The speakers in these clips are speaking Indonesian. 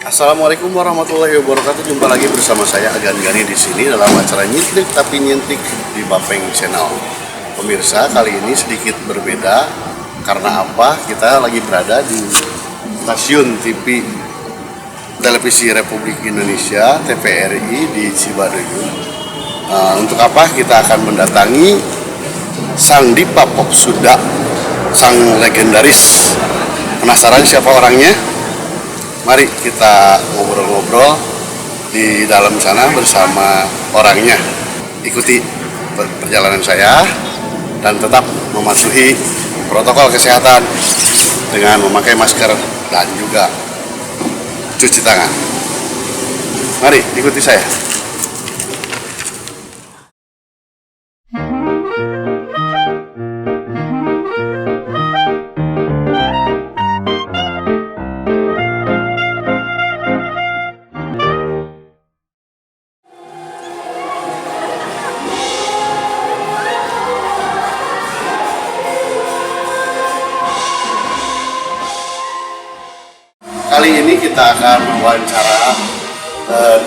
Assalamualaikum warahmatullahi wabarakatuh. Jumpa lagi bersama saya Agan Gani di sini dalam acara Nyintrik Tapi Nyintik di Bapeng Channel. Pemirsa, kali ini sedikit berbeda karena apa? Kita lagi berada di stasiun TV Televisi Republik Indonesia TVRI di Cibaduyut. Untuk apa? Kita akan mendatangi Sang Dipa Pop Sunda, sang legendaris. Penasaran siapa orangnya? Mari kita ngobrol-ngobrol di dalam sana bersama orangnya. Ikuti perjalanan saya dan tetap mematuhi protokol kesehatan dengan memakai masker dan juga cuci tangan. Mari ikuti saya. Kali ini kita akan wawancara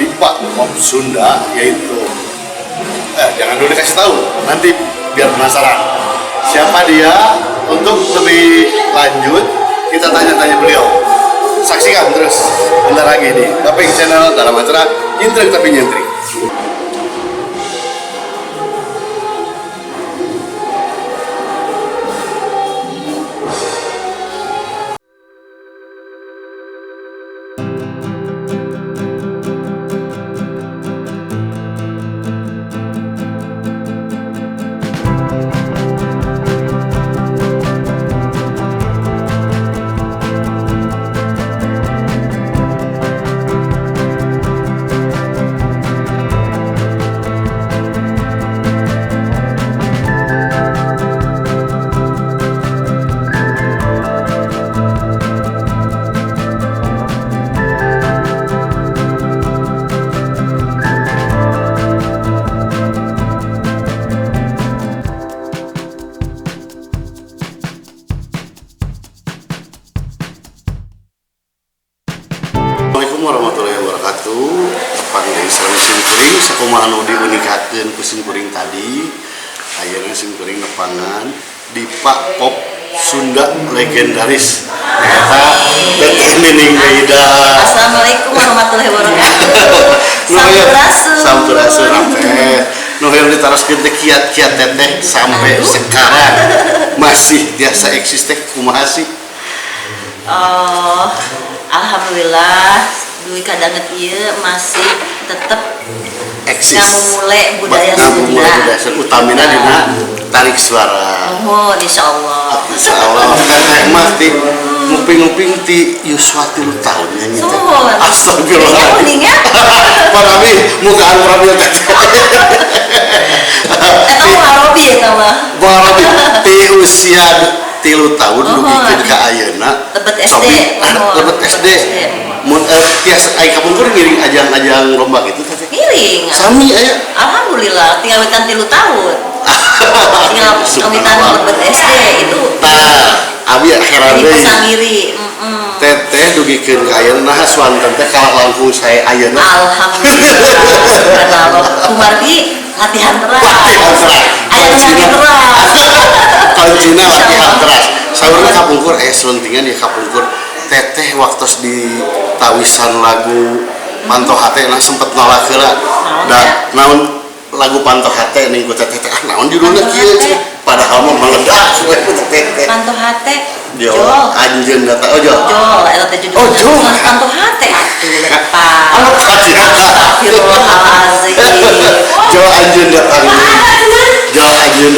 Dipa Pop Sunda, yaitu jangan dulu dikasih tahu, nanti biar penasaran siapa dia. Untuk lebih lanjut kita tanya-tanya beliau. Saksikan terus bentar lagi di Bapeng Channel dalam acara Nyintrik Tapi Nyintrik. Assalamualaikum warahmatullahi wabarakatuh. Panggil sareng simkuring sakumaha nu diunikakeun ku simkuring tadi. Ayeuna simkuring nepangan Dipa Pop Sunda legendaris. Eta Teteh Nining Maida. Assalamualaikum warahmatullahi wabarakatuh. Sampurasun teh. Nu hoyong ditaroskeun teh kiat-kiat teteh sampai sekarang masih biasa eksis teh kumaha sih? Alhamdulillah duit kadanget ieu masih tetep Eksis. ngamumule budaya Sunda. Utamina dina tarik suara. Oh, insyaallah. Insyaallah. Teteh mah ti nguping-nguping ti yuswa 3 tahun nyanyi teh. Astagfirullah. Kuning ya. Parami mukaan parami teh. Eta Arabi eta mah. Parami ti usia 3 tahun dugikeun ka ayeuna. Lebet SD. Lebet SD. Mun tiasa ai kapungkur ngiring ajang-ajang lomba gitu teh. Ngiring. Sami aya. Alhamdulillah tinggal witan 3 tahun. Tinggal witan lebet SD itu. Abi heran Jadi deui. pasang ngiri. Teteh dugikeun ka ayeuna nah swanten teh kalah langkung saya ayeuna. Alhamdulillah. Subhanallah. Kumardi latihan keras. Aya latihan keras. Kuncina latihan keras. Saurna kapungkur selentingan ya kapungkur. Teteh waktu di tawisan lagu Panto Hate nah sempet nolak heula. Da naon lagu Panto Hate ning ku teteh naon judulna kieu padahal mah meledak we teteh. Panto Hate. Jo anjeun data Jol eta teh judulna. Oh, Jol. Panto Hate atuh lepas. Astagfirullahalazim. Jo anjeun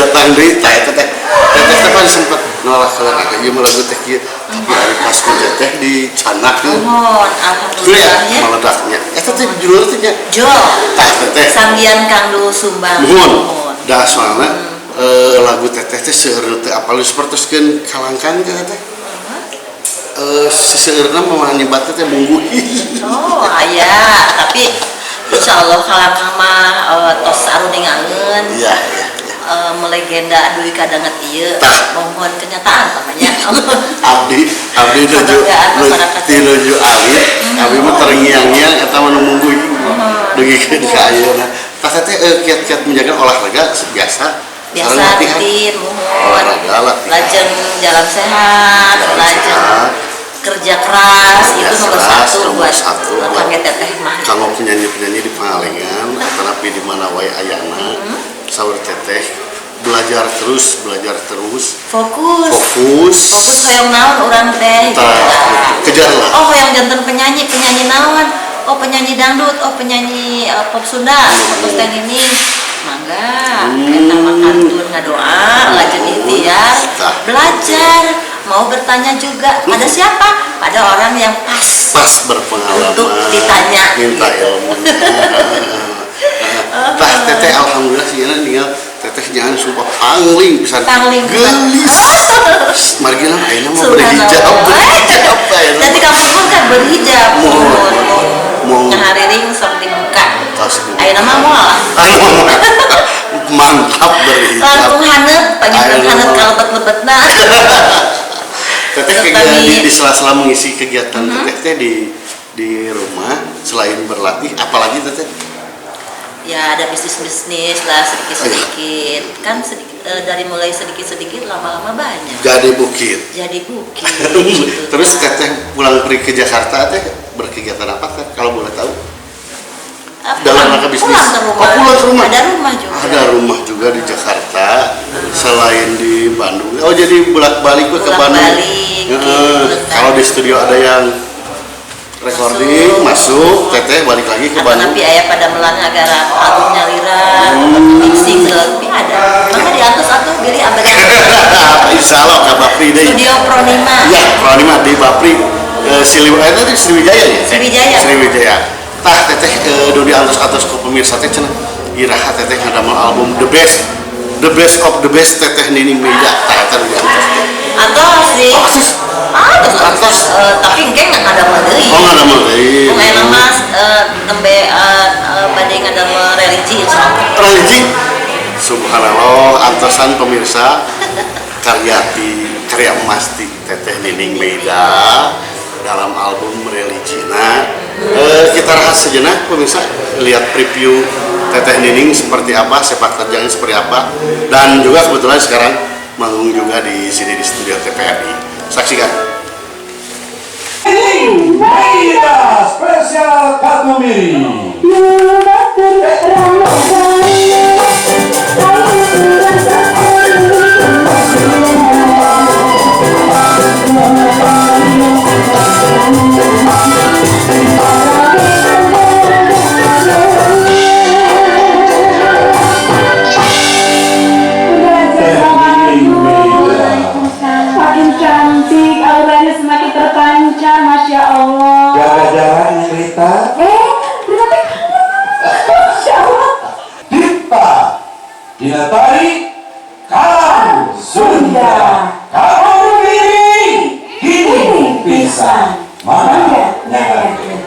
datang deui tah eta teh. Teteh kan sempet nolak heula ieu mah lagu teh kieu. Tapi ari pas ku teteh dicanak tuh. Mohon alhamdulillah ya. Meledaknya. Eta teh judulna teh nya. Jol. Tah teteh. Sanggian Kang Du Sumbang. Mohon. Da soalna lagu teteh teh seueur teh apal sapertoskeun kalangkan teh teteh. Seseueurna mah nyebat teh Oh, aya, tapi insyaallah kalangkang mah tos aruningan melegenda Dwi kadanget ieu mohon kenyataan namanya. abdi nuju alit abdi mah terngiang-ngiang eta mah nu mungguy dugikeun ka ayeuna tah teh kiat-kiat menjaga olahraga biasa rutin olahraga latihan lajeng jalan sehat lajeng kerja keras itu nomor satu buat kangge teteh mah kalau penyanyi-penyanyi di Pangalengan tetapi di mana wae ayana saur teteh belajar terus fokus hoyong naon urang teh kejar lah oh hoyong janten penyanyi naon oh penyanyi dangdut oh penyanyi pop Sunda fokus teh ini mangga eta mah kantun ngadoa lajeng ikhtiar belajar mau bertanya juga ada siapa ada orang yang pas berpengalaman untuk ditanya minta ilmu tah teteh alhamdulillah sih tinggal teteh jangan sumpah pangling pisan gelis margina ayeuna mah berhijab jadi kamu pun kan berhijab mau ngahariring sok dibuka ayeuna mah moal mantap berhijab langsung haneut panggil haneut kalebet-lebetna teteh kegiatan di sela-sela mengisi kegiatan teteh di rumah selain berlatih apalagi teteh ya ada bisnis lah sedikit-sedikit kan dari mulai sedikit-sedikit lama-lama banyak jadi bukit gitu. Terus teteh pulang pergi ke Jakarta teh berkegiatan apa teh kalau boleh tahu dalam rangka bisnis pulang ke rumah ada rumah juga di Jakarta selain di Bandung jadi bolak-balik ke Bandung kalau di studio ada yang recording masuk teteh balik lagi ke Bandung tapi ayah pada melang agar album nyaliran mixing lebih ada maka diatus atuh diri abadi insya Allah ke Bapri deh studio Pronima ya Pronima di Bapri Sriwijaya ya Sriwijaya tah teteh dodi atus ke pemirsa teh cenah iraha teteh ngadamel album the best of the best teteh Nining Meida tah eta di atas atos sih atos tapi engke nggak ada deui nggak ada deui enak mas nembe bade ngadamel religi religi subhanallah antosan pemirsa karya emas di teteh Nining Meida dalam album Religina kita rahas sejenak pemirsa lihat preview teteh Nining seperti apa sepak terjangnya seperti apa dan juga kebetulan sekarang manggung juga di sini di studio TPRI saksikan Nining Meida spesial Katumiri makin cantik, auranya semakin terpancar, Masya Allah. Jaga-jaga cerita Berarti Masya Allah. Dipta Dinatari Kalang Sunda Katumiri Kini pisan mana nyanyi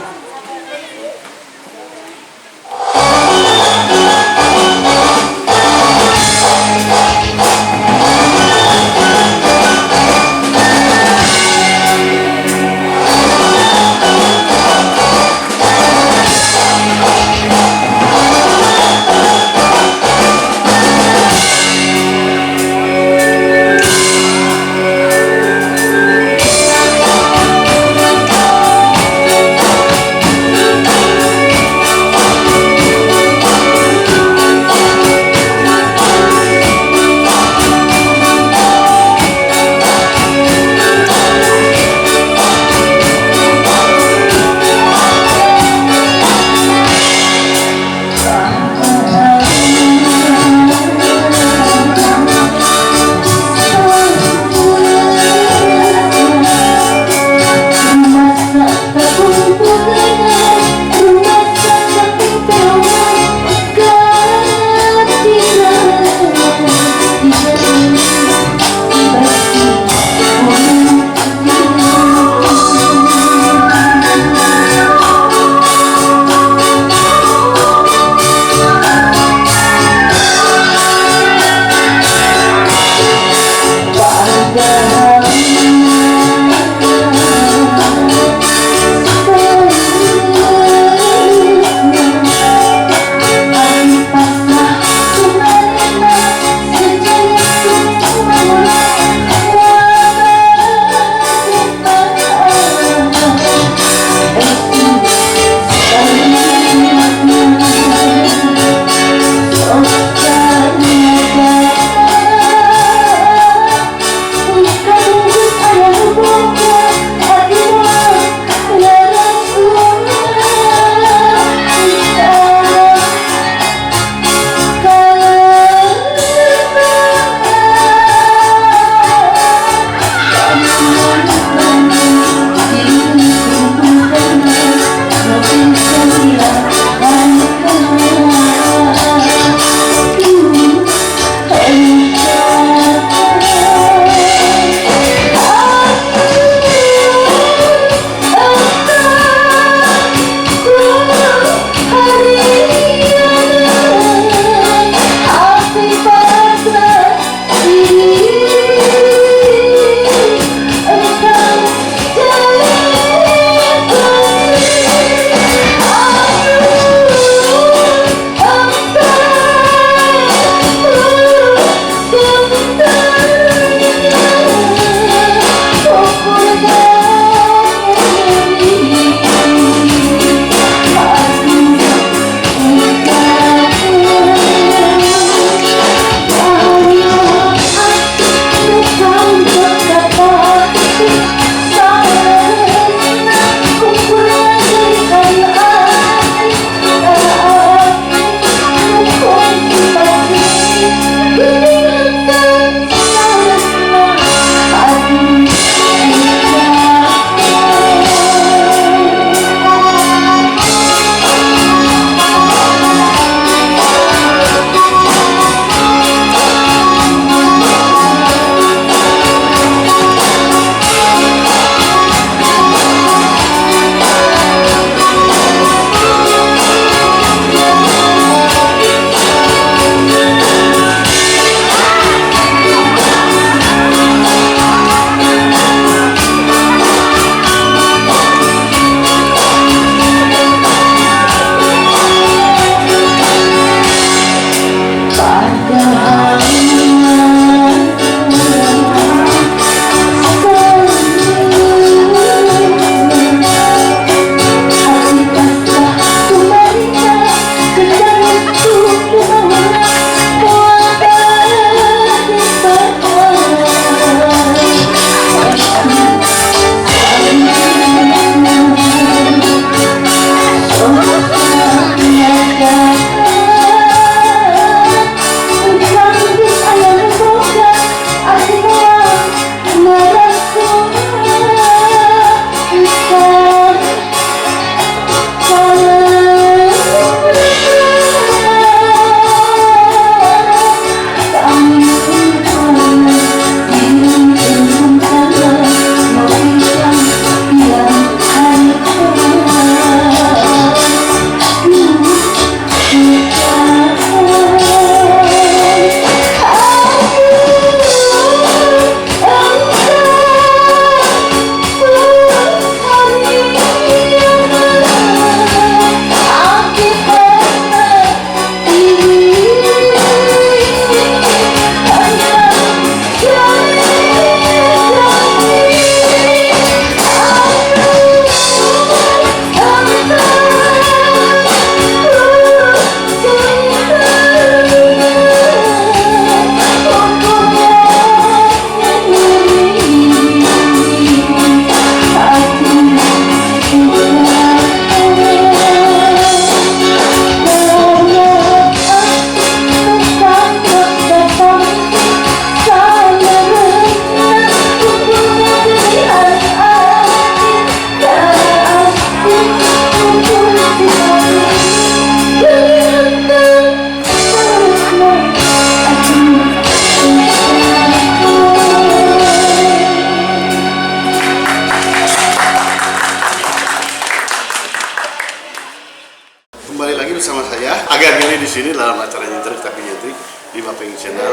bersama saya Agan Gani di sini dalam acara Nyentrik Tapi Nyentrik di Bapeng Channel.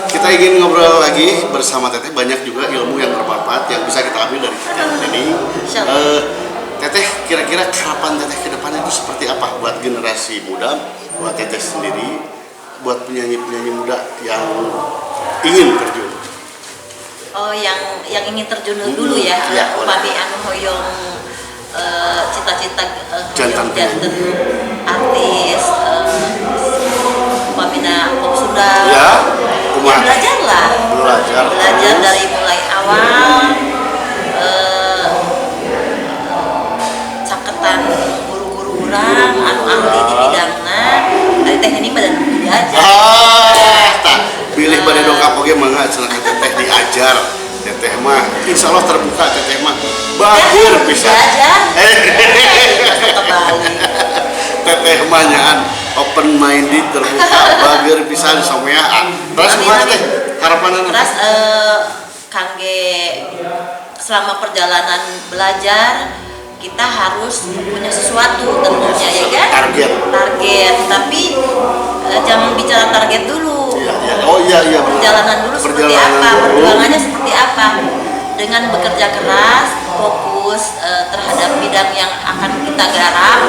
Kita ingin ngobrol lagi bersama Teteh, banyak juga ilmu yang bermanfaat yang bisa kita ambil dari kegiatan ini. Teteh, kira-kira harapan Teteh ke depan itu seperti apa buat generasi muda, buat Teteh sendiri, buat penyanyi-penyanyi muda yang ingin terjun? Oh, yang ingin terjun dulu ya, Ya, upami anu hoyong cita-cita Jantan jantan artis, upamina pop Sunda. Ya, Ya, belajarlah. Belajar dari mulai awal, caketan guru-guru orang, anu ahli di bidangna, dari teknik badan belajar. Pilih pada dongkap oge mangga cenah Teteh diajar. Teteh mah insya Allah terbuka, Teteh mah bagir bisa. Teteh mah nyaan open minded, terbuka, bagir bisa sampean. Terus kumaha Teh harapanna? Terus kangge selama perjalanan belajar kita harus punya sesuatu tentunya ya kan? Target. Tapi jangan bicara target dulu. Oh iya benar. Perjalanan dulu seperti apa? Perjuangannya seperti apa? Dengan bekerja keras, fokus terhadap bidang yang akan kita garap.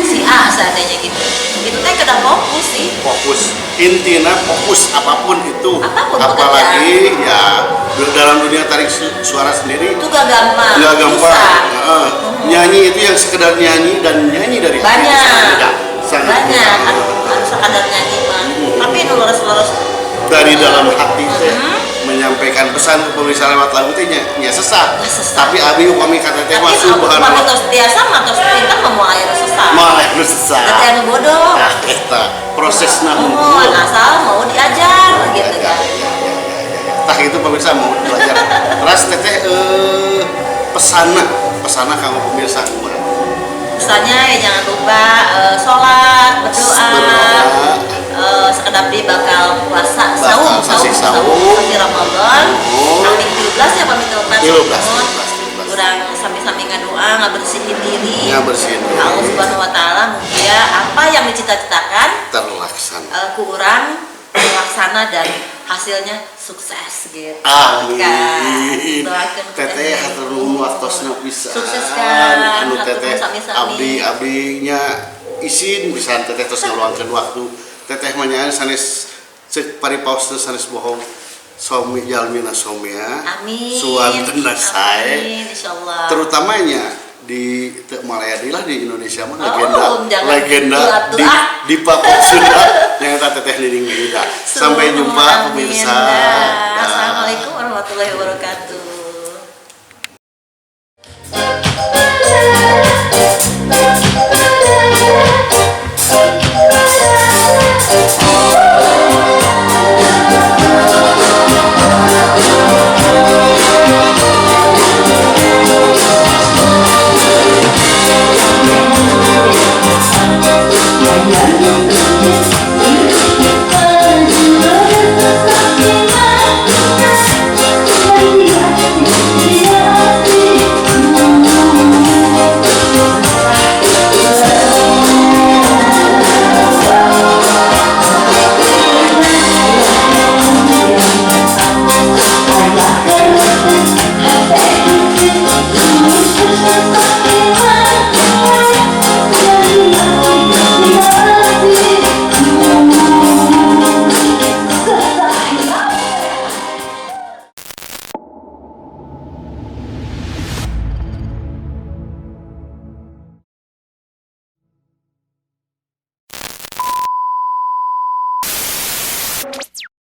Si A seandainya gitu. Itu teh kedang fokus sih. Fokus. Intinya fokus apapun itu. Apalagi ya dalam dunia tarik suara sendiri itu gak gampang. Gak gampang. Nyanyi itu yang sekedar nyanyi dan nyanyi dari banyak harus sekadar nyanyi mah. Tapi lurus dari dalam hati teh menyampaikan pesan ke pemirsa lewat lagu teh nya sesat. Tapi abi upami kata teh mah subhanallah. Upami tos biasa mah tos pintar mah moal aya sesat. Moal aya sesat. Teh anu bodoh. Nah, eta prosesna asal mau diajar gitu kan. Tah itu pemirsa mau belajar. Terus teteh pesana kanggo pemirsa kumaha? Pesannya ya jangan lupa sholat, berdoa. Sekedap di bakal puasa saum Ramadan. Kami 13 ya pamit telepon. 13. Kurang sami-sami ngadoa, ngabersihin diri. Ngabersihin. Allah Subhanahu wa taala mugia apa yang dicita-citakan terlaksana. Kurang terlaksana dan hasilnya sukses gitu. Amin. Teteh hatur nuhun waktosna pisan. Sukses kan. Anu teteh abdi-abdinya izin pisan teteh terus ngaluangkeun waktu. Teteh mah nyaan sanes ceuk paripaos sanes bohong. Somi jalmina somia. Amin. Suantena sae. Amin insyaallah. Terutamanya di Malayadi lah di Indonesia mah legenda di Papua Sunda yang Teteh Nining Wida. Sampai jumpa pemirsa. Assalamualaikum warahmatullahi wabarakatuh.